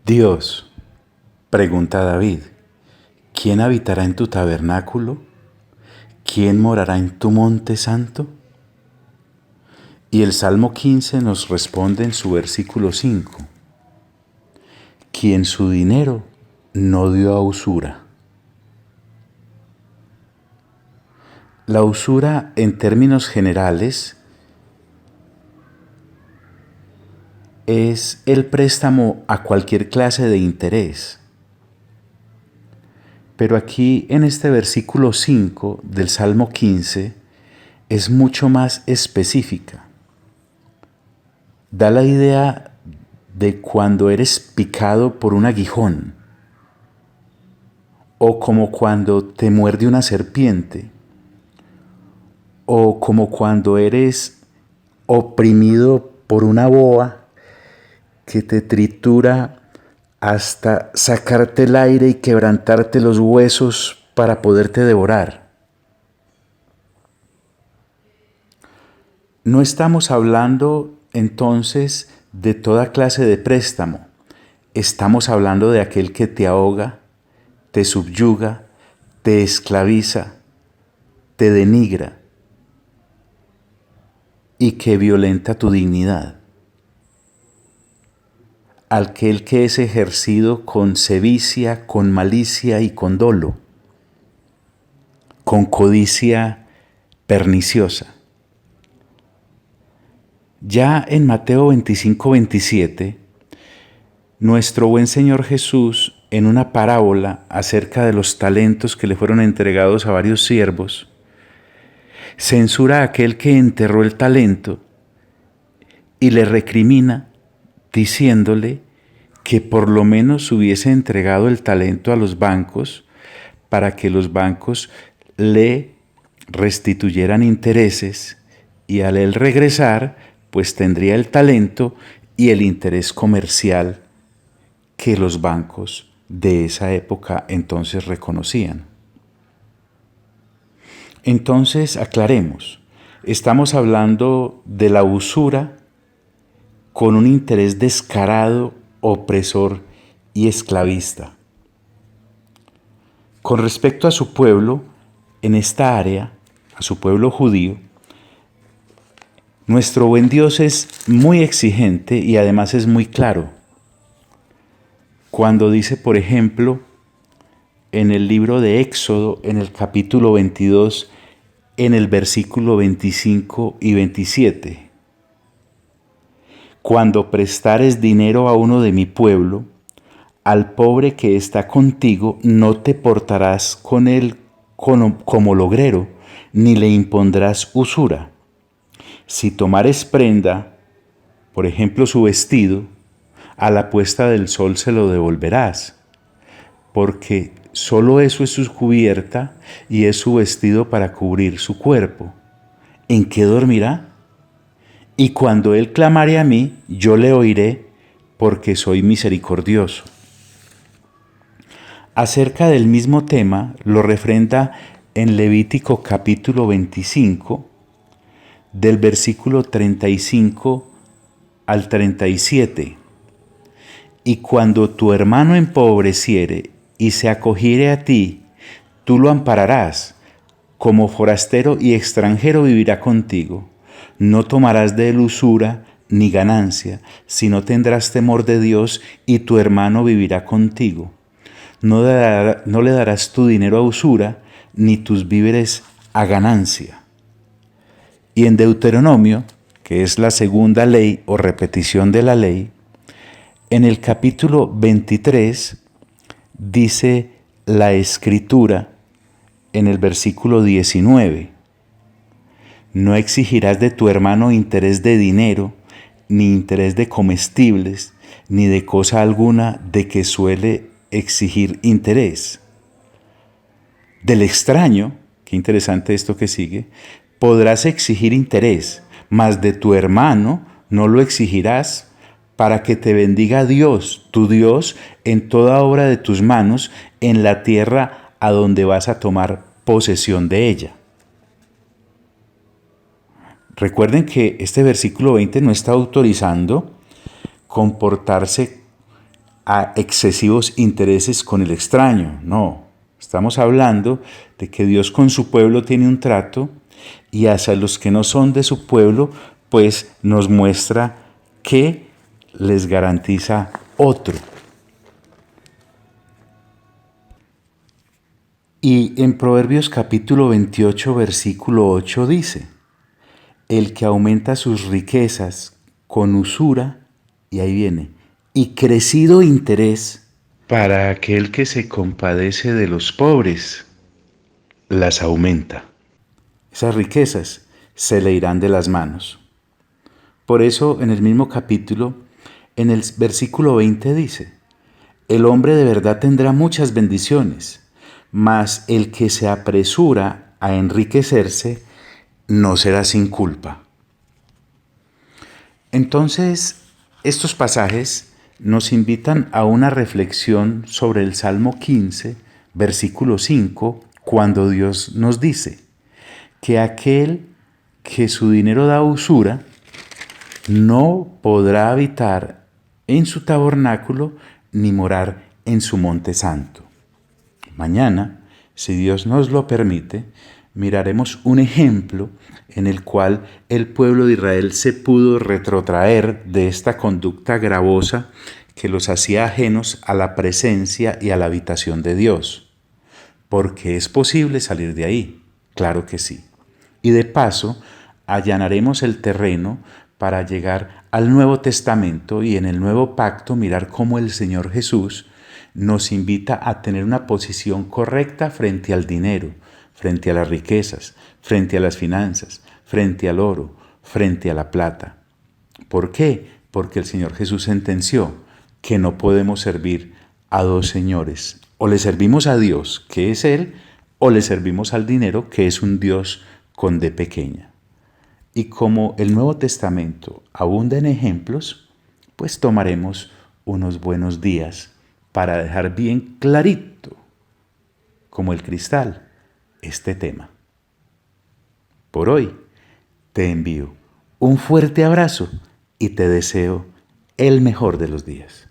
Dios, pregunta David, ¿quién habitará en tu tabernáculo? ¿Quién morará en tu monte santo? Y el Salmo 15 nos responde en su versículo 5, quien su dinero no dio a usura. La usura, en términos generales, es el préstamo a cualquier clase de interés. Pero aquí en este versículo 5 del Salmo 15 es mucho más específica. Da la idea de cuando eres picado por un aguijón o como cuando te muerde una serpiente o como cuando eres oprimido por una boa que te tritura hasta sacarte el aire y quebrantarte los huesos para poderte devorar. No estamos hablando entonces de toda clase de préstamo. Estamos hablando de aquel que te ahoga, te subyuga, te esclaviza, te denigra y que violenta tu dignidad. Aquel que es ejercido con sevicia, con malicia y con dolo, con codicia perniciosa. Ya en Mateo 25-27, nuestro buen Señor Jesús, en una parábola acerca de los talentos que le fueron entregados a varios siervos, censura a aquel que enterró el talento y le recrimina diciéndole que por lo menos hubiese entregado el talento a los bancos para que los bancos le restituyeran intereses y al él regresar, pues tendría el talento y el interés comercial que los bancos de esa época entonces reconocían. Entonces, aclaremos, estamos hablando de la usura con un interés descarado, opresor y esclavista. Con respecto a su pueblo, en esta área, a su pueblo judío, nuestro buen Dios es muy exigente y además es muy claro. Cuando dice, por ejemplo, en el libro de Éxodo, en el capítulo 22, en el versículo 25 y 27, cuando prestares dinero a uno de mi pueblo, al pobre que está contigo, no te portarás con él como logrero, ni le impondrás usura. Si tomares prenda, por ejemplo su vestido, a la puesta del sol se lo devolverás, porque solo eso es su cubierta y es su vestido para cubrir su cuerpo. ¿En qué dormirá? Y cuando él clamare a mí, yo le oiré, porque soy misericordioso. Acerca del mismo tema lo refrenda en Levítico capítulo 25, del versículo 35 al 37. Y cuando tu hermano empobreciere y se acogiere a ti, tú lo ampararás, como forastero y extranjero vivirá contigo. No tomarás de él usura ni ganancia, sino tendrás temor de Dios y tu hermano vivirá contigo. No le darás tu dinero a usura, ni tus víveres a ganancia. Y en Deuteronomio, que es la segunda ley o repetición de la ley, en el capítulo 23 dice la Escritura en el versículo 19, no exigirás de tu hermano interés de dinero, ni interés de comestibles, ni de cosa alguna de que suele exigir interés. Del extraño, qué interesante esto que sigue, podrás exigir interés, mas de tu hermano no lo exigirás, para que te bendiga Dios, tu Dios, en toda obra de tus manos, en la tierra a donde vas a tomar posesión de ella. Recuerden que este versículo 20 no está autorizando comportarse a excesivos intereses con el extraño, no. Estamos hablando de que Dios con su pueblo tiene un trato y hacia los que no son de su pueblo, pues nos muestra que les garantiza otro. Y en Proverbios capítulo 28, versículo 8 dice, el que aumenta sus riquezas con usura, y ahí viene, y crecido interés, para aquel que se compadece de los pobres, las aumenta. Esas riquezas se le irán de las manos. Por eso en el mismo capítulo, en el versículo 20 dice, el hombre de verdad tendrá muchas bendiciones, mas el que se apresura a enriquecerse no será sin culpa. Entonces, estos pasajes nos invitan a una reflexión sobre el Salmo 15, versículo 5, cuando Dios nos dice que aquel que su dinero da usura no podrá habitar en su tabernáculo ni morar en su monte santo. Mañana, si Dios nos lo permite, miraremos un ejemplo en el cual el pueblo de Israel se pudo retrotraer de esta conducta gravosa que los hacía ajenos a la presencia y a la habitación de Dios. Porque es posible salir de ahí, claro que sí. Y de paso, allanaremos el terreno para llegar al Nuevo Testamento y en el Nuevo Pacto mirar cómo el Señor Jesús nos invita a tener una posición correcta frente al dinero, frente a las riquezas, frente a las finanzas, frente al oro, frente a la plata. ¿Por qué? Porque el Señor Jesús sentenció que no podemos servir a dos señores. O le servimos a Dios, que es Él, o le servimos al dinero, que es un Dios con D pequeña. Y como el Nuevo Testamento abunda en ejemplos, pues tomaremos unos buenos días para dejar bien clarito, como el cristal, este tema. Por hoy te envío un fuerte abrazo y te deseo el mejor de los días.